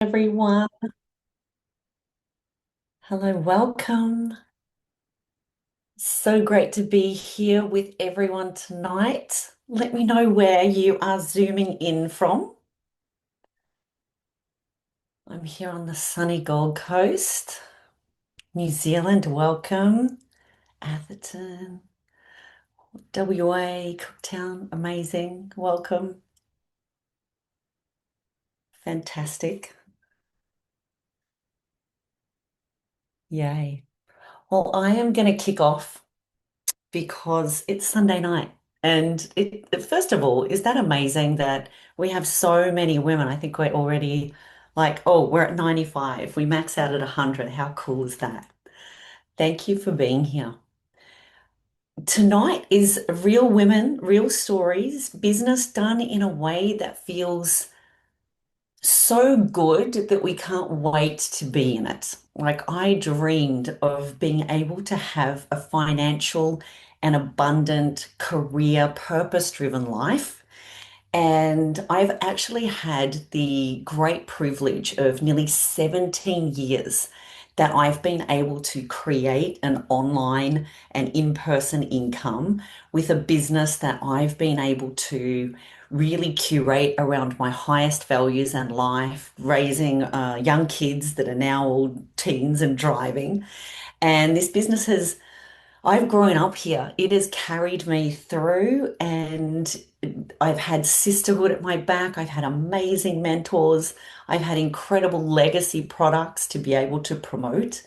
Everyone. Hello, welcome. So great to be here with everyone tonight. Let me know where you are zooming in from. I'm here on the sunny Gold Coast, New Zealand. Welcome. Atherton, WA, Cooktown. Amazing. Welcome. Fantastic. Yay. Well, I am going to kick off because it's Sunday night. And first of all, is that amazing that we have so many women? I think we're already like, oh, we're at 95. We max out at 100. How cool is that? Thank you for being here. Tonight is real women, real stories, business done in a way that feels so good that we can't wait to be in it. Like I dreamed of being able to have a financial and abundant career, purpose-driven life. And I've actually had the great privilege of nearly 17 years that I've been able to create an online and in-person income with a business that I've been able to really curate around my highest values and life, raising young kids that are now all teens and driving. And this business has I've grown up here. It has carried me through, and I've had sisterhood at my back. I've had amazing mentors. I've had incredible legacy products to be able to promote.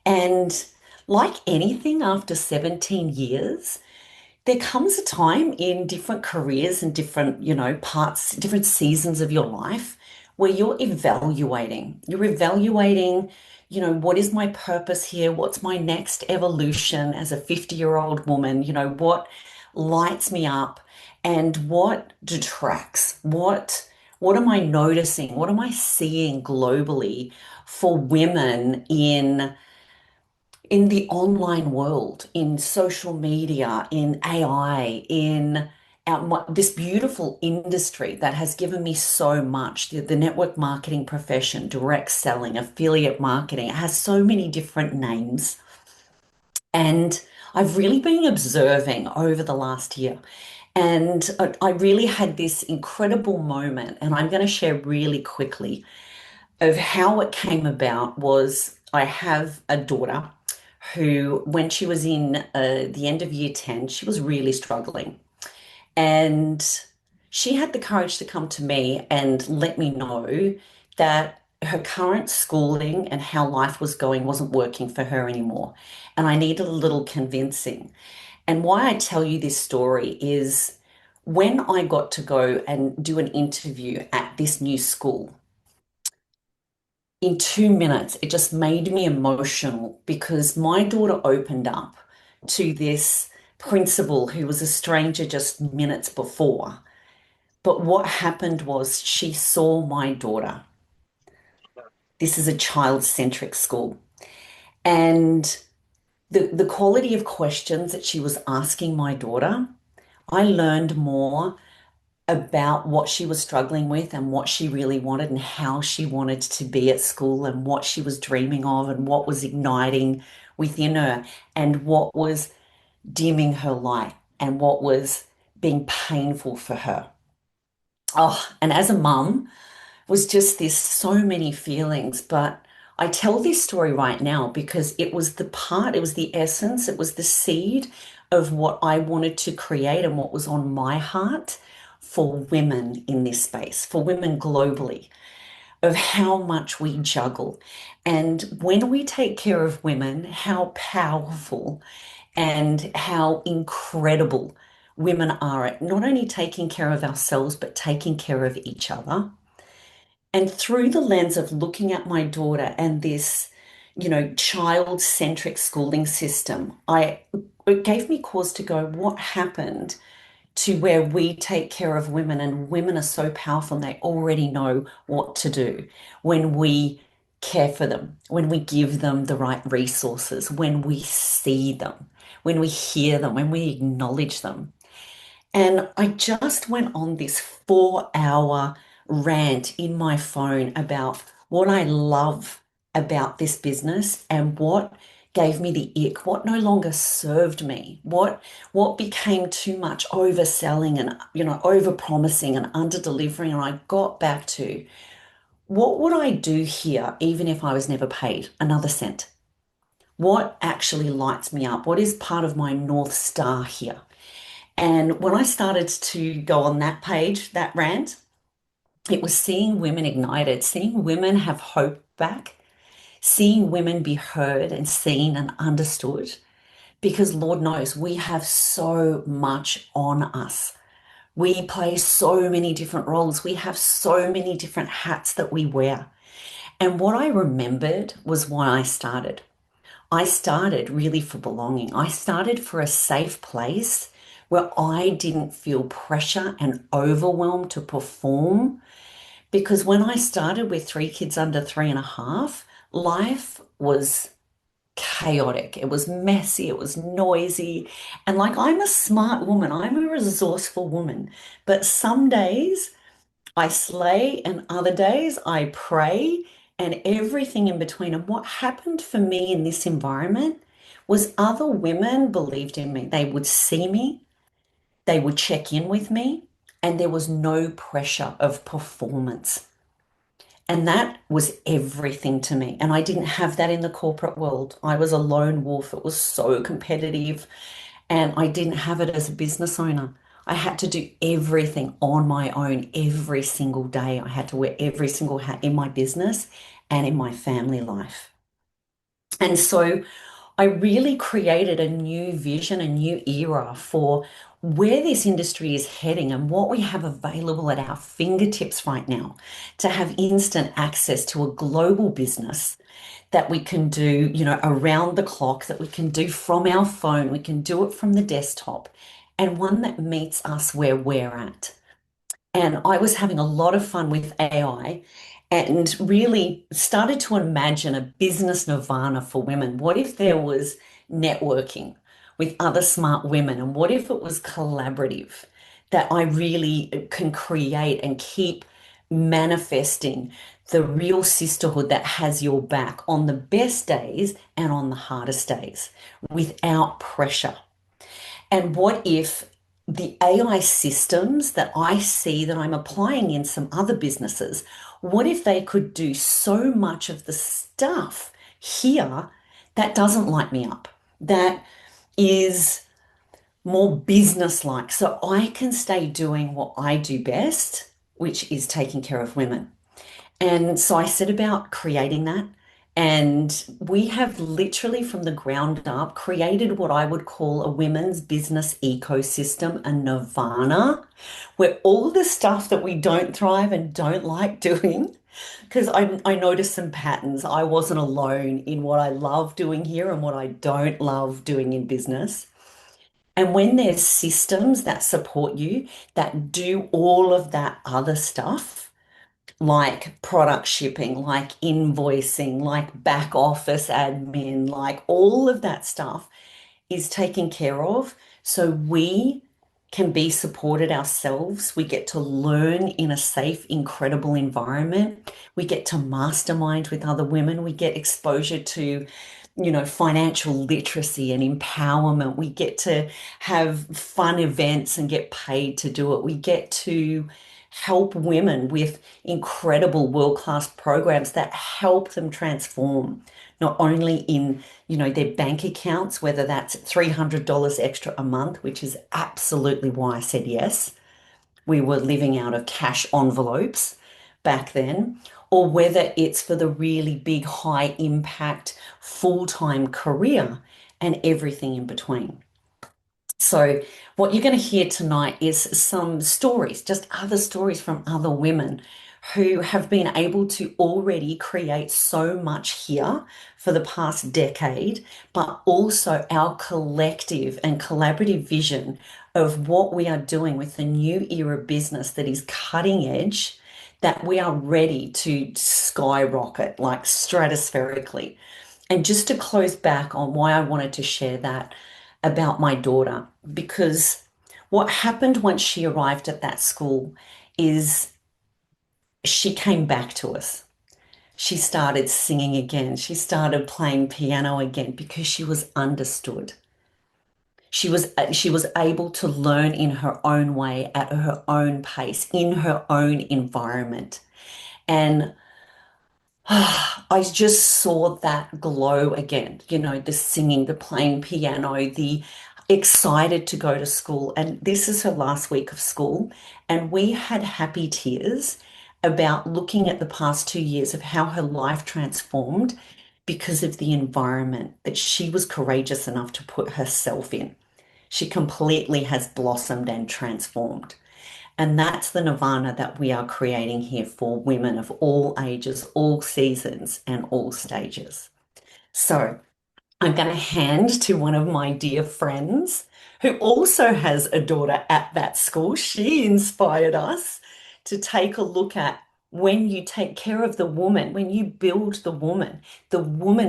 And like anything, after 17 years, there comes a time in different careers and different, parts, different seasons of your life where You're evaluating, what is my purpose here? What's my next evolution as a 50-year-old woman? What lights me up and what detracts? What am I noticing? What am I seeing globally for women in the online world, in social media, in AI, in this beautiful industry that has given me so much, the network marketing profession, direct selling, affiliate marketing, it has so many different names. And I've really been observing over the last year. And I really had this incredible moment, and I'm going to share really quickly of how it came about was I have a daughter who, when she was in the end of year 10, she was really struggling. And she had the courage to come to me and let me know that her current schooling and how life was going wasn't working for her anymore. And I needed a little convincing. And why I tell you this story is when I got to go and do an interview at this new school, in 2 minutes, it just made me emotional because my daughter opened up to this principal who was a stranger just minutes before. But what happened was she saw my daughter. This is a child-centric school. And the quality of questions that she was asking my daughter, I learned more about what she was struggling with and what she really wanted and how she wanted to be at school and what she was dreaming of and what was igniting within her and what was dimming her light and what was being painful for her. Oh, and as a mum, was just this so many feelings, but I tell this story right now because it was the essence, it was the seed of what I wanted to create and what was on my heart for women in this space, for women globally, of how much we juggle. And when we take care of women, how powerful and how incredible women are at not only taking care of ourselves, but taking care of each other. And through the lens of looking at my daughter and this, child-centric schooling system, it gave me cause to go, what happened to where we take care of women and women are so powerful and they already know what to do when we care for them, when we give them the right resources, when we see them, when we hear them, when we acknowledge them. And I just went on this 4 hour rant in my phone about what I love about this business and what gave me the ick, what no longer served me, what became too much overselling and over promising and under delivering. And I got back to what would I do here even if I was never paid another cent? What actually lights me up? What is part of my North Star here? And when I started to go on that page, that rant, it was seeing women ignited, seeing women have hope back, seeing women be heard and seen and understood. Because Lord knows we have so much on us. We play so many different roles. We have so many different hats that we wear. And what I remembered was why I started. I started really for belonging. I started for a safe place where I didn't feel pressure and overwhelmed to perform. Because when I started with three kids under 3.5, life was chaotic. It was messy. It was noisy. And like, I'm a smart woman, I'm a resourceful woman. But some days I slay, and other days I pray, and everything in between. And what happened for me in this environment was other women believed in me. They would see me, they would check in with me, and there was no pressure of performance. And that was everything to me. And I didn't have that in the corporate world. I was a lone wolf. It was so competitive. And I didn't have it as a business owner. I had to do everything on my own every single day. I had to wear every single hat in my business and in my family life. And so I really created a new vision, a new era for where this industry is heading and what we have available at our fingertips right now to have instant access to a global business that we can do, around the clock, that we can do from our phone, we can do it from the desktop, and one that meets us where we're at. And I was having a lot of fun with AI and really started to imagine a business nirvana for women. What if there was networking with other smart women? And what if it was collaborative that I really can create and keep manifesting the real sisterhood that has your back on the best days and on the hardest days without pressure? And what if the AI systems that I see that I'm applying in some other businesses, what if they could do so much of the stuff here that doesn't light me up, that is more business-like, so I can stay doing what I do best, which is taking care of women? And so I set about creating that. And we have literally from the ground up created what I would call a women's business ecosystem, a nirvana, where all the stuff that we don't thrive and don't like doing, because I noticed some patterns. I wasn't alone in what I love doing here and what I don't love doing in business. And when there's systems that support you, that do all of that other stuff, like product shipping, like invoicing, like back office admin, like all of that stuff is taken care of. So we can be supported ourselves. We get to learn in a safe, incredible environment. We get to mastermind with other women. We get exposure to, financial literacy and empowerment. We get to have fun events and get paid to do it. We get to help women with incredible world-class programs that help them transform not only in, their bank accounts, whether that's $300 extra a month, which is absolutely why I said yes. We were living out of cash envelopes back then, or whether it's for the really big, high impact, full-time career and everything in between. So, what you're going to hear tonight is some stories, just other stories from other women who have been able to already create so much here for the past decade, but also our collective and collaborative vision of what we are doing with the new era business that is cutting edge, that we are ready to skyrocket like stratospherically. And just to close back on why I wanted to share that about my daughter, because what happened once she arrived at that school is she came back to us. She started singing again. She started playing piano again because she was understood. She was able to learn in her own way, at her own pace, in her own environment. And I just saw that glow again, the singing, the playing piano, the excited to go to school. And this is her last week of school. And we had happy tears about looking at the past 2 years of how her life transformed because of the environment that she was courageous enough to put herself in. She completely has blossomed and transformed. And that's the nirvana that we are creating here for women of all ages, all seasons, and all stages. So I'm going to hand to one of my dear friends who also has a daughter at that school. She inspired us to take a look at when you take care of the woman, when you build the woman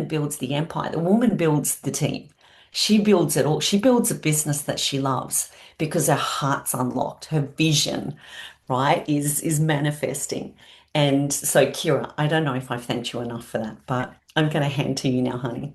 builds the empire, the woman builds the team. She builds it all. She builds a business that she loves because her heart's unlocked, her vision, right, is manifesting. And so, Kira, I don't know if I've thanked you enough for that, but I'm going to hand to you now, honey.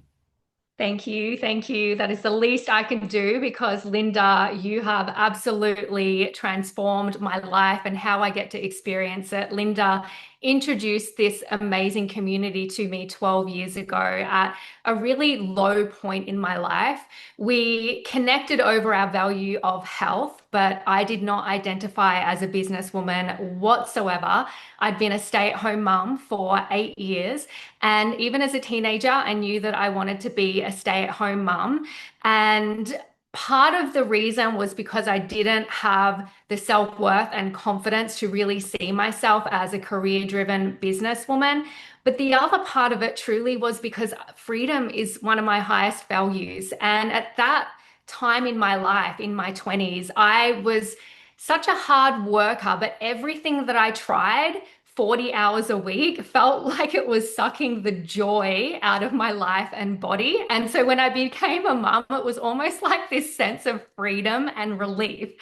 Thank you. Thank you. That is the least I can do because, Linda, you have absolutely transformed my life and how I get to experience it. Linda introduced this amazing community to me 12 years ago at a really low point in my life. We connected over our value of health, but I did not identify as a businesswoman whatsoever. I'd been a stay-at-home mum for 8 years. And even as a teenager, I knew that I wanted to be a stay-at-home mum. And part of the reason was because I didn't have the self-worth and confidence to really see myself as a career-driven businesswoman. But the other part of it truly was because freedom is one of my highest values. And at that time in my life, in my 20s, I was such a hard worker, but everything that I tried 40 hours a week felt like it was sucking the joy out of my life and body. And so when I became a mum, it was almost like this sense of freedom and relief.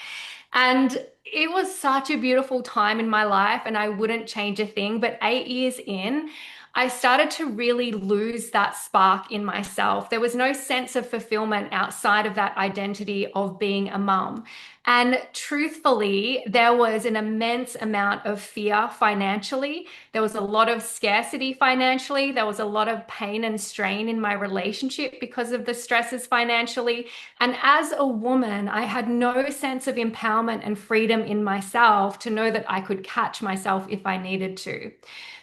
And it was such a beautiful time in my life, and I wouldn't change a thing. But 8 years in, I started to really lose that spark in myself. There was no sense of fulfillment outside of that identity of being a mum. And truthfully, there was an immense amount of fear financially. There was a lot of scarcity financially. There was a lot of pain and strain in my relationship because of the stresses financially. And as a woman, I had no sense of empowerment and freedom in myself to know that I could catch myself if I needed to.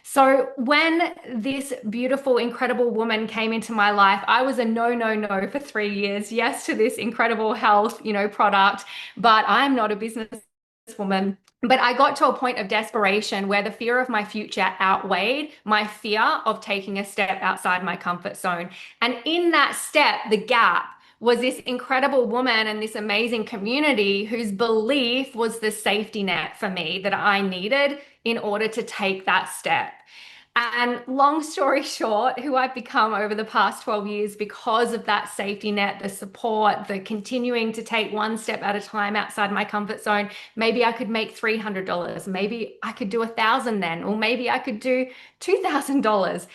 So when this beautiful, incredible woman came into my life, I was a no, no, no for 3 years. Yes to this incredible health, product, but I'm not a businesswoman. But I got to a point of desperation where the fear of my future outweighed my fear of taking a step outside my comfort zone. And in that step, the gap was this incredible woman and this amazing community whose belief was the safety net for me that I needed in order to take that step. And long story short, who I've become over the past 12 years because of that safety net, the support, the continuing to take one step at a time outside my comfort zone. Maybe I could make $300. Maybe I could do 1,000 then, or maybe I could do $2,000.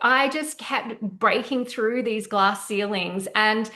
I just kept breaking through these glass ceilings. And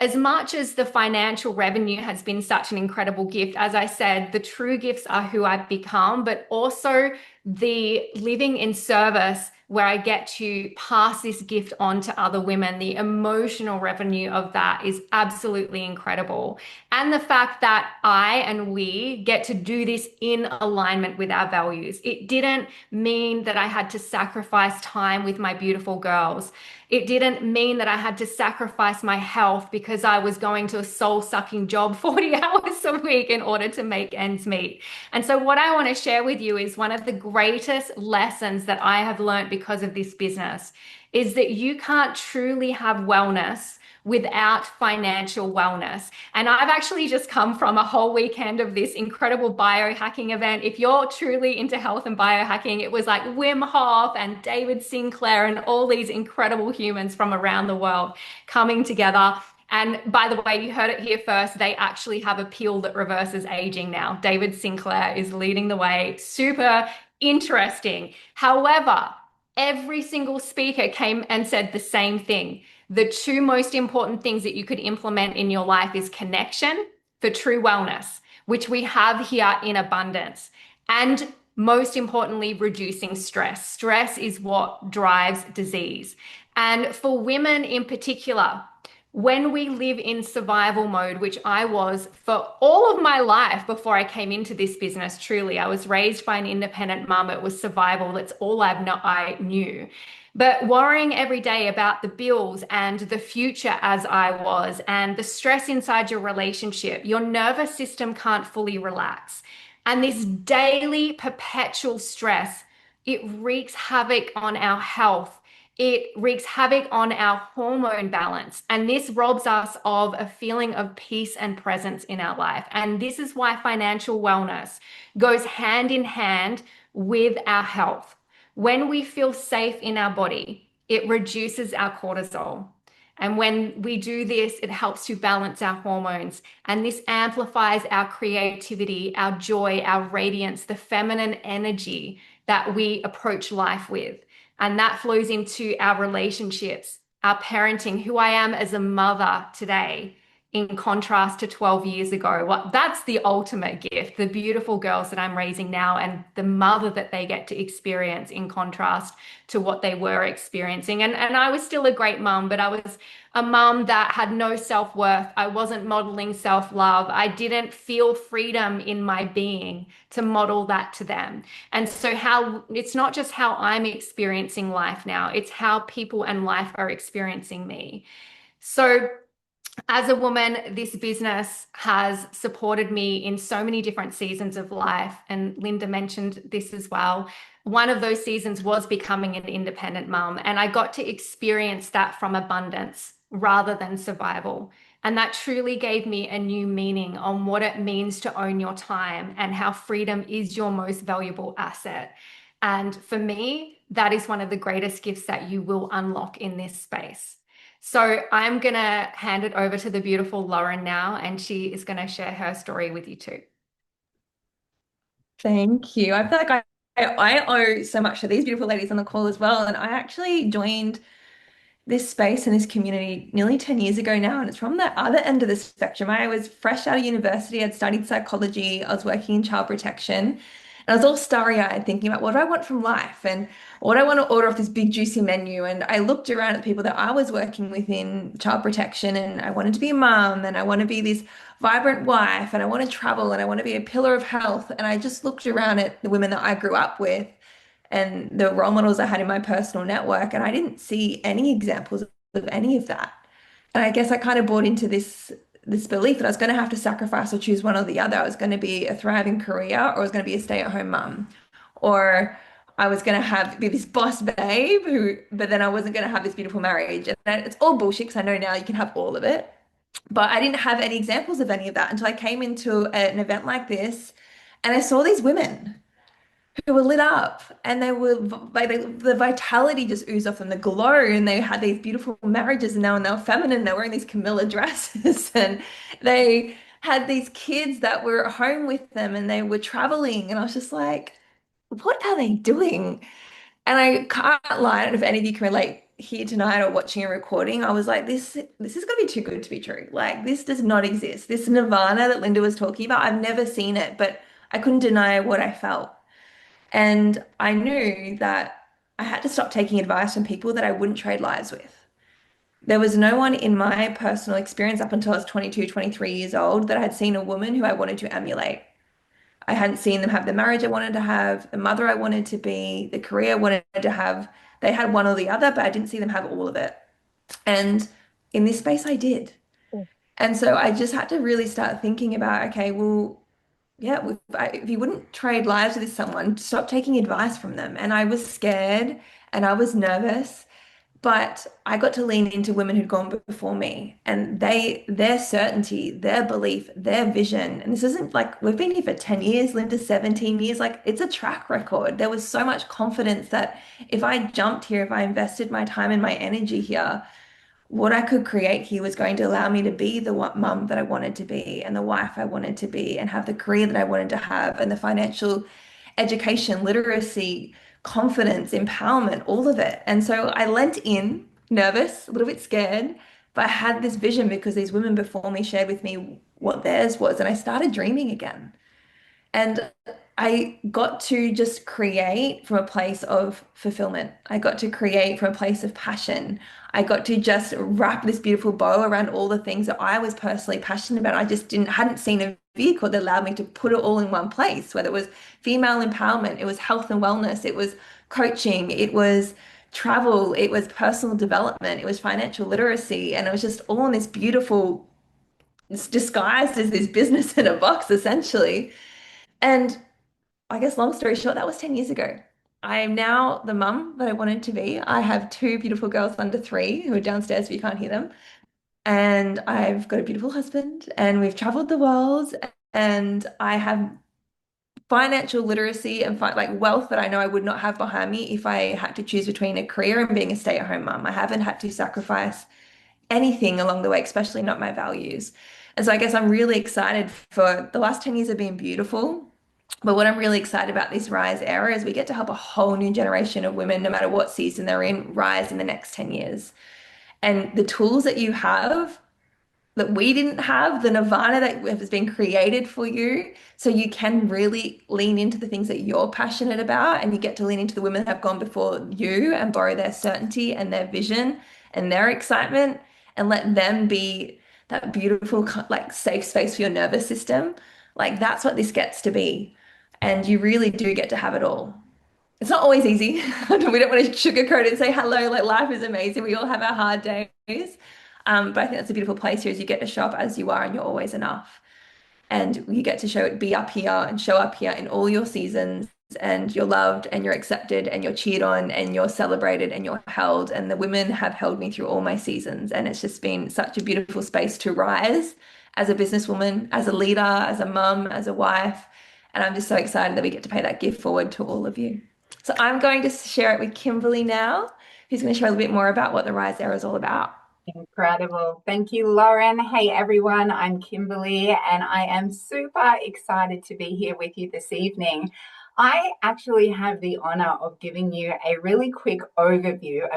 as much as the financial revenue has been such an incredible gift, as I said, the true gifts are who I've become, but also the living in service where I get to pass this gift on to other women. The emotional revenue of that is absolutely incredible. And the fact that I and we get to do this in alignment with our values. It didn't mean that I had to sacrifice time with my beautiful girls. It didn't mean that I had to sacrifice my health because I was going to a soul-sucking job 40 hours a week in order to make ends meet. And so what I want to share with you is one of the greatest lessons that I have learned because of this business is that you can't truly have wellness without financial wellness. And I've actually just come from a whole weekend of this incredible biohacking event. If you're truly into health and biohacking, it was like Wim Hof and David Sinclair and all these incredible humans from around the world coming together. And by the way, you heard it here first. They actually have a pill that reverses aging now. David Sinclair is leading the way. Super interesting. However, Every single speaker came and said the same thing. The two most important things that you could implement in your life is connection for true wellness, which we have here in abundance, and most importantly, reducing stress. Stress is what drives disease. And for women in particular, when we live in survival mode, which I was for all of my life before I came into this business, truly, I was raised by an independent mum. It was survival. That's all I knew. But worrying every day about the bills and the future as I was, and the stress inside your relationship, your nervous system can't fully relax. And this daily perpetual stress, it wreaks havoc on our health. It wreaks havoc on our hormone balance. And this robs us of a feeling of peace and presence in our life. And this is why financial wellness goes hand in hand with our health. When we feel safe in our body, it reduces our cortisol. And when we do this, it helps to balance our hormones. And this amplifies our creativity, our joy, our radiance, the feminine energy that we approach life with. And that flows into our relationships, our parenting, who I am as a mother today, in contrast to 12 years ago. That's the ultimate gift, the beautiful girls that I'm raising now and the mother that they get to experience in contrast to what they were experiencing. And I was still a great mum, but I was a mum that had no self-worth. I wasn't modeling self-love. I didn't feel freedom in my being to model that to them. And so how it's not just how I'm experiencing life now, it's how people and life are experiencing me. So as a woman, this business has supported me in so many different seasons of life. And Linda mentioned this as well. One of those seasons was becoming an independent mum, and I got to experience that from abundance rather than survival. And that truly gave me a new meaning on what it means to own your time and how freedom is your most valuable asset. And for me, that is one of the greatest gifts that you will unlock in this space. So I'm going to hand it over to the beautiful Lauren now, and she is going to share her story with you too. Thank you. I feel like I owe so much to these beautiful ladies on the call as well. And I actually joined this space and this community nearly 10 years ago now, and it's from the other end of the spectrum. I was fresh out of university, I'd studied psychology, I was working in child protection, and I was all starry-eyed thinking about what do I want from life and what I want to order off this big juicy menu. And I looked around at the people that I was working with in child protection, and I wanted to be a mum, and I want to be this vibrant wife, and I want to travel, and I want to be a pillar of health. And I just looked around at the women that I grew up with and the role models I had in my personal network, and I didn't see any examples of any of that. And I guess I kind of bought into this belief that I was going to have to sacrifice or choose one or the other. I was going to be a thriving career, or I was going to be a stay-at-home mum, or I was going to be this boss babe who, but then I wasn't going to have this beautiful marriage. And it's all bullshit because I know now you can have all of it. But I didn't have any examples of any of that until I came into an event like this and I saw these women who were lit up and they were like the vitality just oozed off them, the glow, and they had these beautiful marriages and now and they were feminine, they're wearing these Camilla dresses and they had these kids that were at home with them and they were traveling and I was just like, what are they doing? And I can't lie, I don't know if any of you can relate here tonight or watching a recording. I was like, this is gonna be too good to be true. Like this does not exist. This nirvana that Linda was talking about, I've never seen it, but I couldn't deny what I felt. And I knew that I had to stop taking advice from people that I wouldn't trade lives with. There was no one in my personal experience up until I was 22, 23 years old that I had seen a woman who I wanted to emulate. I hadn't seen them have the marriage I wanted to have, the mother I wanted to be, the career I wanted to have. They had one or the other, but I didn't see them have all of it. And in this space, I did. And so I just had to really start thinking about, okay, well, yeah, if you wouldn't trade lives with someone, stop taking advice from them. And I was scared and I was nervous, but I got to lean into women who'd gone before me and their certainty, their belief, their vision. And this isn't like we've been here for 10 years, Linda, 17 years. Like it's a track record. There was so much confidence that if I jumped here, if I invested my time and my energy here, what I could create here was going to allow me to be the mum that I wanted to be and the wife I wanted to be and have the career that I wanted to have and the financial education, literacy, confidence, empowerment, all of it. And so I leant in, nervous, a little bit scared, but I had this vision because these women before me shared with me what theirs was, and I started dreaming again. And I got to just create from a place of fulfillment. I got to create from a place of passion. I got to just wrap this beautiful bow around all the things that I was personally passionate about. I just hadn't seen a vehicle that allowed me to put it all in one place, whether it was female empowerment, it was health and wellness, it was coaching, it was travel, it was personal development, it was financial literacy, and it was just all in this beautiful, it's disguised as this business in a box, essentially. And I guess long story short, that was 10 years ago. I am now the mum that I wanted to be. I have two beautiful girls under three who are downstairs if you can't hear them. And I've got a beautiful husband, and we've traveled the world, and I have financial literacy and like wealth that I know I would not have behind me if I had to choose between a career and being a stay-at-home mum. I haven't had to sacrifice anything along the way, especially not my values. And so I guess I'm really excited for the last 10 years have been beautiful. But what I'm really excited about this Rise era is we get to help a whole new generation of women, no matter what season they're in, rise in the next 10 years. And the tools that you have that we didn't have, the nirvana that has been created for you, so you can really lean into the things that you're passionate about, and you get to lean into the women that have gone before you and borrow their certainty and their vision and their excitement, and let them be that beautiful, like safe space for your nervous system. Like that's what this gets to be. And you really do get to have it all. It's not always easy. We don't want to sugarcoat it and say hello, like life is amazing. We all have our hard days. But I think that's a beautiful place here is you get to show up as you are and you're always enough. And you get to be up here and show up here in all your seasons, and you're loved and you're accepted and you're cheered on and you're celebrated and you're held. And the women have held me through all my seasons. And it's just been such a beautiful space to rise as a businesswoman, as a leader, as a mum, as a wife. And I'm just so excited that we get to pay that gift forward to all of you. So I'm going to share it with Kimberly now, who's going to share a little bit more about what the Rise Era is all about. Incredible. Thank you, Lauren. Hey, everyone. I'm Kimberly, and I am super excited to be here with you this evening. I actually have the honor of giving you a really quick overview,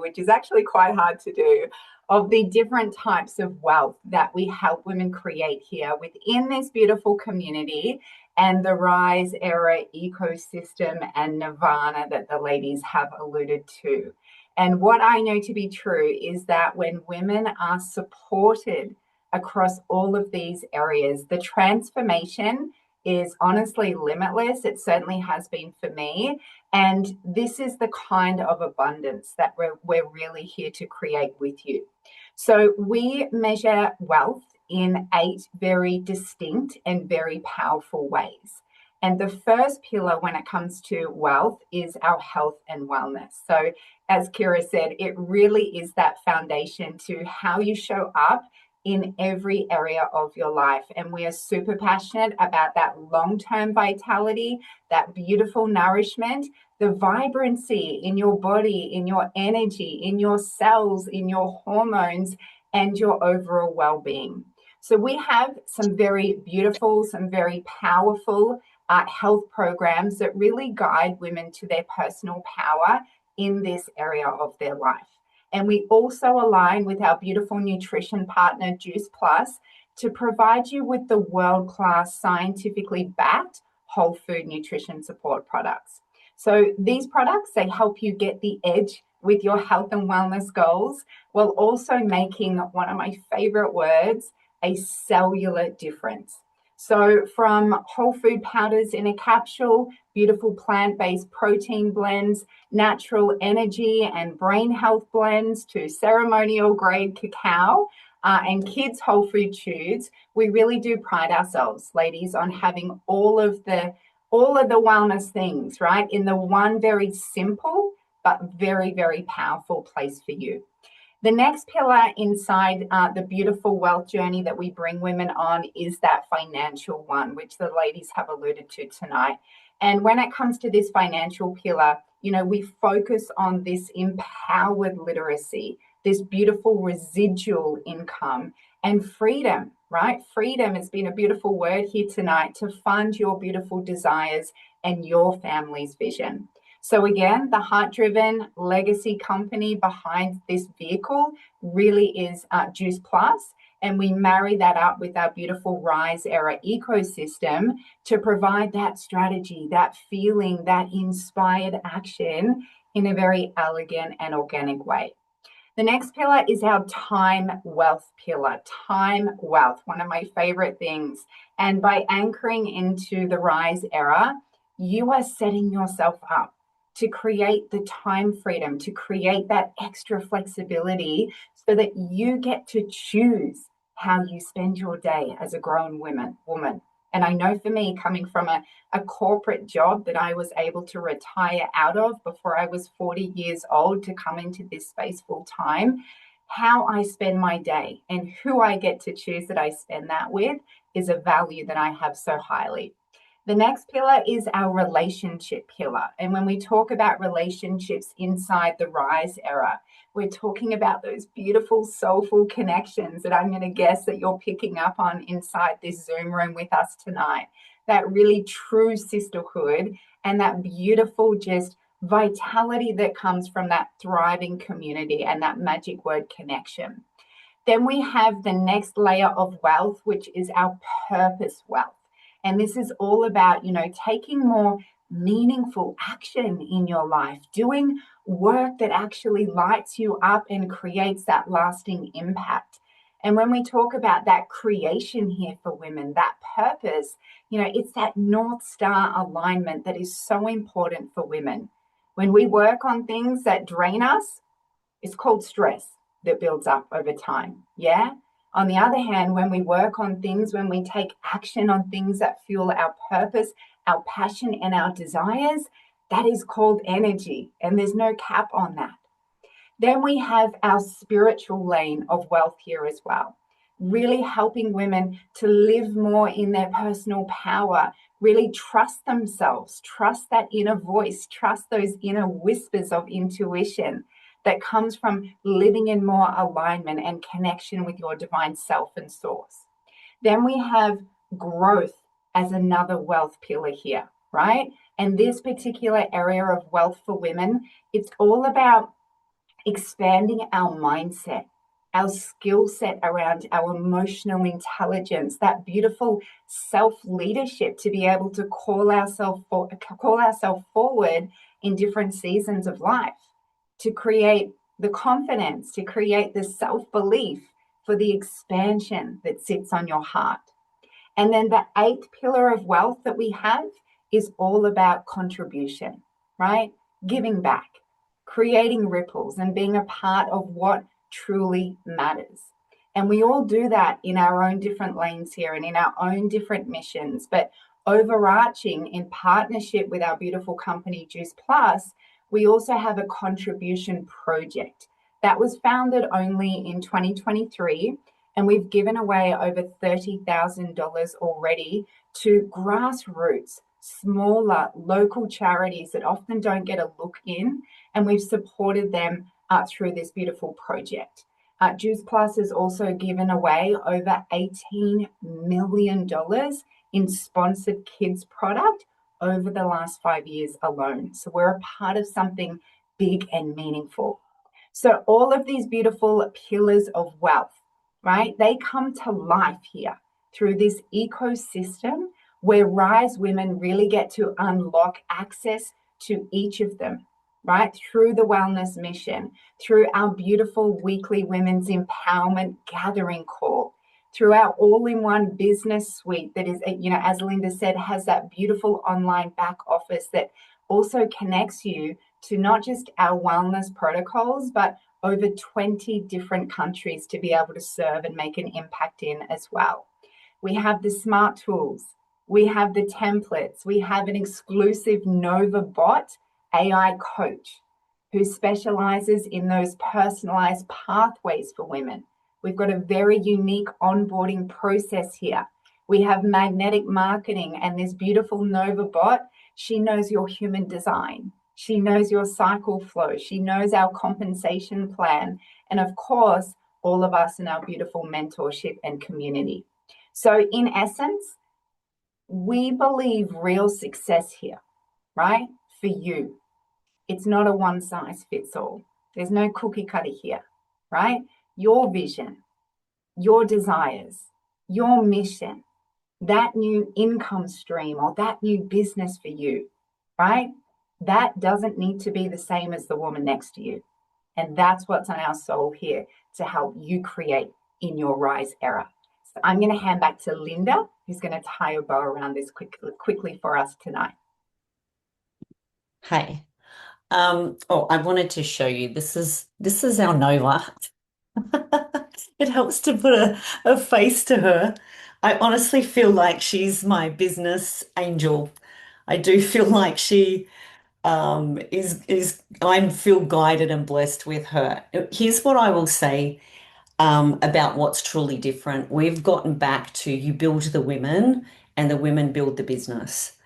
which is actually quite hard to do, of the different types of wealth that we help women create here within this beautiful community and the Rise Era ecosystem and nirvana that the ladies have alluded to. And what I know to be true is that when women are supported across all of these areas, the transformation is honestly limitless. It certainly has been for me. And this is the kind of abundance that we're really here to create with you. So we measure wealth in 8 very distinct and very powerful ways. And the first pillar when it comes to wealth is our health and wellness. So as Kira said, it really is that foundation to how you show up in every area of your life. And we are super passionate about that long-term vitality, that beautiful nourishment, the vibrancy in your body, in your energy, in your cells, in your hormones, and your overall well-being. So we have some very beautiful, some very powerful health programs that really guide women to their personal power in this area of their life. And we also align with our beautiful nutrition partner, Juice Plus, to provide you with the world-class, scientifically backed whole food nutrition support products. So these products, they help you get the edge with your health and wellness goals, while also making one of my favorite words, a cellular difference. So from whole food powders in a capsule, beautiful plant-based protein blends, natural energy and brain health blends, to ceremonial grade cacao and kids whole food chews, we really do pride ourselves, ladies, on having all of the wellness things, right, in the one very simple but very, very powerful place for you. The next pillar inside the beautiful wealth journey that we bring women on is that financial one, which the ladies have alluded to tonight. And when it comes to this financial pillar, you know, we focus on this empowered literacy, this beautiful residual income, and freedom, right? Freedom has been a beautiful word here tonight, to fund your beautiful desires and your family's vision. So again, the heart-driven legacy company behind this vehicle really is Juice Plus, and we marry that up with our beautiful Rise Era ecosystem to provide that strategy, that feeling, that inspired action in a very elegant and organic way. The next pillar is our time wealth pillar. Time wealth, one of my favorite things. And by anchoring into the Rise Era, you are setting yourself up to create the time freedom, to create that extra flexibility so that you get to choose how you spend your day as a grown woman. And I know for me, coming from a corporate job that I was able to retire out of before I was 40 years old to come into this space full time, how I spend my day and who I get to choose that I spend that with is a value that I have so highly. The next pillar is our relationship pillar. And when we talk about relationships inside the Rise Era, we're talking about those beautiful, soulful connections that I'm going to guess that you're picking up on inside this Zoom room with us tonight. That really true sisterhood and that beautiful just vitality that comes from that thriving community and that magic word connection. Then we have the next layer of wealth, which is our purpose wealth. And this is all about, taking more meaningful action in your life, doing work that actually lights you up and creates that lasting impact. And when we talk about that creation here for women, that purpose, it's that North Star alignment that is so important for women. When we work on things that drain us, it's called stress that builds up over time. Yeah. On the other hand, when we work on things, when we take action on things that fuel our purpose, our passion, and our desires, that is called energy, and there's no cap on that. Then we have our spiritual lane of wealth here as well, really helping women to live more in their personal power, really trust themselves, trust that inner voice, trust those inner whispers of intuition that comes from living in more alignment and connection with your divine self and source. Then we have growth as another wealth pillar here, right? And this particular area of wealth for women, it's all about expanding our mindset, our skill set around our emotional intelligence, that beautiful self-leadership to be able to call ourselves forward in different seasons of life, to create the confidence, to create the self-belief for the expansion that sits on your heart. And then the eighth pillar of wealth that we have is all about contribution, right? Giving back, creating ripples, and being a part of what truly matters. And we all do that in our own different lanes here and in our own different missions. But overarching in partnership with our beautiful company, Juice Plus, we also have a contribution project that was founded only in 2023, and we've given away over $30,000 already to grassroots, smaller local charities that often don't get a look in, and we've supported them through this beautiful project. Juice Plus has also given away over $18 million in sponsored kids product over the last 5 years alone. So we're a part of something big and meaningful. So all of these beautiful pillars of wealth, right? They come to life here through this ecosystem where Rise Women really get to unlock access to each of them, right? Through the wellness mission, through our beautiful weekly women's empowerment gathering call, through our all-in-one business suite that is, as Linda said, has that beautiful online back office that also connects you to not just our wellness protocols, but over 20 different countries to be able to serve and make an impact in as well. We have the smart tools. We have the templates. We have an exclusive Nova Bot AI coach who specializes in those personalized pathways for women. We've got a very unique onboarding process here. We have magnetic marketing and this beautiful Nova Bot. She knows your human design. She knows your cycle flow. She knows our compensation plan. And of course, all of us in our beautiful mentorship and community. So, in essence, we believe real success here, right? For you. It's not a one size fits all. There's no cookie cutter here, right? Your vision, your desires, your mission, that new income stream or that new business for you, right? That doesn't need to be the same as the woman next to you. And that's what's on our soul here to help you create in your rise era. So I'm going to hand back to Linda, who's going to tie a bow around this quickly for us tonight. Hey. Oh, I wanted to show you. This is our Nova. It helps to put a face to her. I honestly feel like she's my business angel. I do feel like she is I feel guided and blessed with her. Here's what I will say about what's truly different. We've gotten back to you build the women and the women build the business.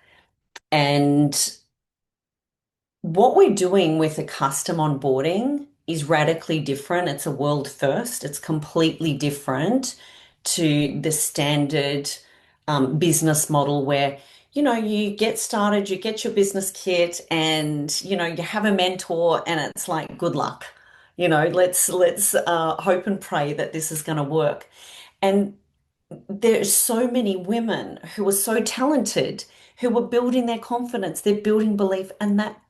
And what we're doing with a custom onboarding is radically different. It's a world first. It's completely different to the standard business model where, you get started, you get your business kit, and, you have a mentor, and it's like, good luck. Let's hope and pray that this is going to work. And there's so many women who are so talented, who are building their confidence, they're building belief, and that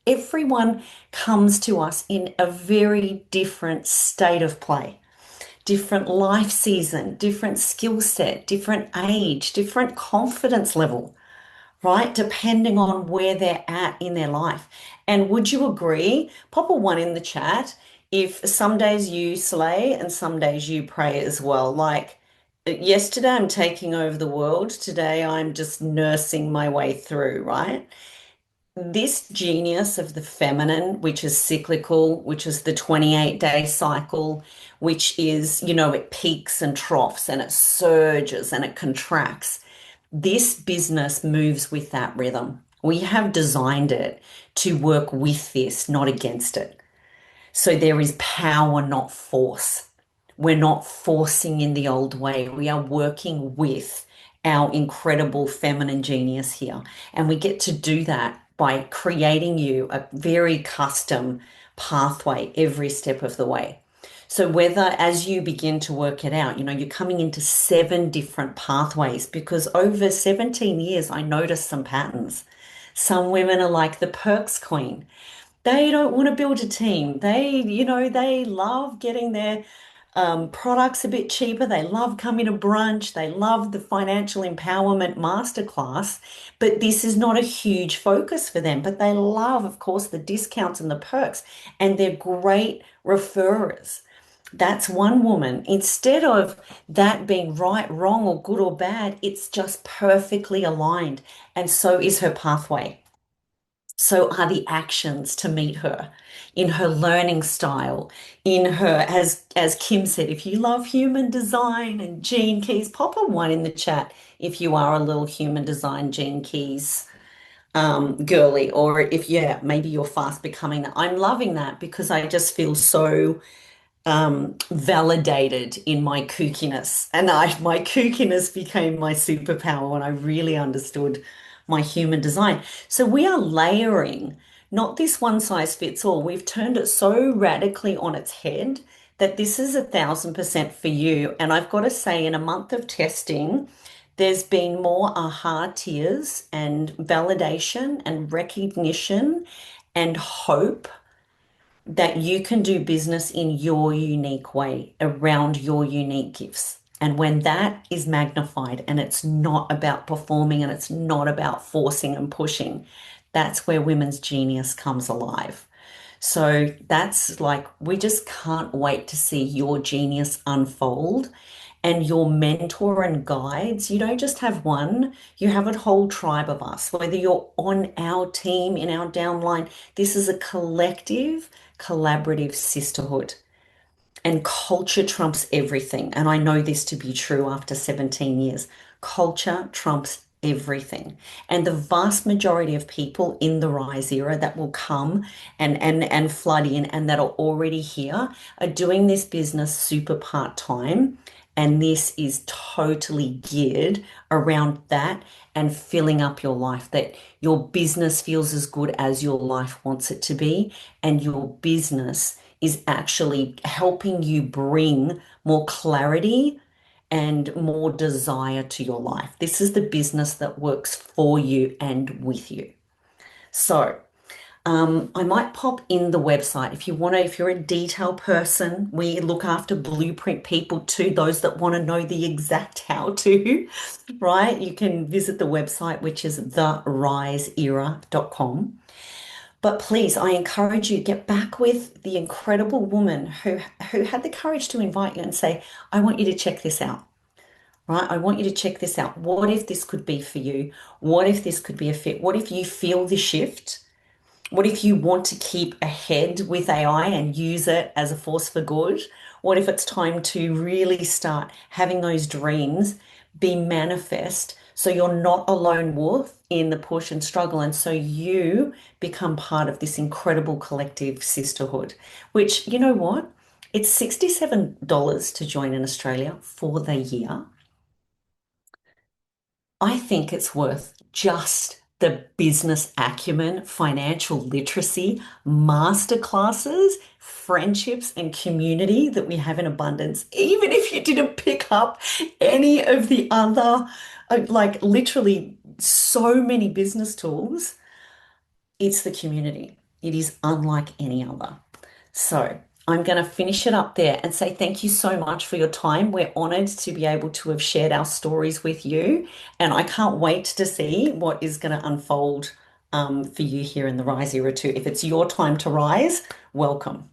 everyone comes to us in a very different state of play, different life season, different skill set, different age, different confidence level, right? Depending on where they're at in their life. And would you agree? Pop a one in the chat if some days you slay and some days you pray as well. Like yesterday, I'm taking over the world. Today, I'm just nursing my way through, right? This genius of the feminine, which is cyclical, which is the 28-day cycle, which is, it peaks and troughs and it surges and it contracts. This business moves with that rhythm. We have designed it to work with this, not against it. So there is power, not force. We're not forcing in the old way. We are working with our incredible feminine genius here. And we get to do that by creating you a very custom pathway every step of the way. So whether as you begin to work it out, you're coming into 7 different pathways because over 17 years, I noticed some patterns. Some women are like the perks queen. They don't want to build a team. They love getting their products a bit cheaper. They love coming to brunch. They love the financial empowerment masterclass. But this is not a huge focus for them. But they love, of course, the discounts and the perks. And they're great referrers. That's one woman. Instead of that being right, wrong, or good or bad, it's just perfectly aligned. And so is her pathway. So are the actions to meet her in her learning style, in her, as Kim said, if you love human design and Gene Keys, pop a one in the chat if you are a little human design Gene Keys girly, or if, yeah, maybe you're fast becoming that. I'm loving that because I just feel so validated in my kookiness. And my kookiness became my superpower when I really understood my human design. So we are layering, not this one size fits all. We've turned it so radically on its head that this is 1,000% for you. And I've got to say, in a month of testing, there's been more aha tears and validation and recognition and hope that you can do business in your unique way around your unique gifts. And when that is magnified and it's not about performing and it's not about forcing and pushing, that's where women's genius comes alive. So that's like, we just can't wait to see your genius unfold and your mentor and guides. You don't just have one, you have a whole tribe of us, whether you're on our team, in our downline. This is a collective, collaborative sisterhood. And culture trumps everything. And I know this to be true after 17 years. Culture trumps everything. And the vast majority of people in the Rise era that will come and flood in and that are already here are doing this business super part-time. And this is totally geared around that and filling up your life, that your business feels as good as your life wants it to be, and your business is actually helping you bring more clarity and more desire to your life. This is the business that works for you and with you. So, I might pop in the website if you want to, if you're a detail person, we look after blueprint people too, those that want to know the exact how to, right? You can visit the website, which is theriseera.com. But please, I encourage you, get back with the incredible woman who had the courage to invite you and say, I want you to check this out. Right? I want you to check this out. What if this could be for you? What if this could be a fit? What if you feel the shift? What if you want to keep ahead with AI and use it as a force for good? What if it's time to really start having those dreams be manifest so you're not a lone wolf in the push and struggle, and so you become part of this incredible collective sisterhood, which, you know what? It's $67 to join in Australia for the year. I think it's worth just the business acumen, financial literacy, masterclasses, friendships, and community that we have in abundance. Even if you didn't pick up any of the other, like literally so many business tools, it's the community. It is unlike any other. So I'm going to finish it up there and say thank you so much for your time. We're honored to be able to have shared our stories with you. And I can't wait to see what is going to unfold for you here in the Rise Era too. If it's your time to rise, welcome.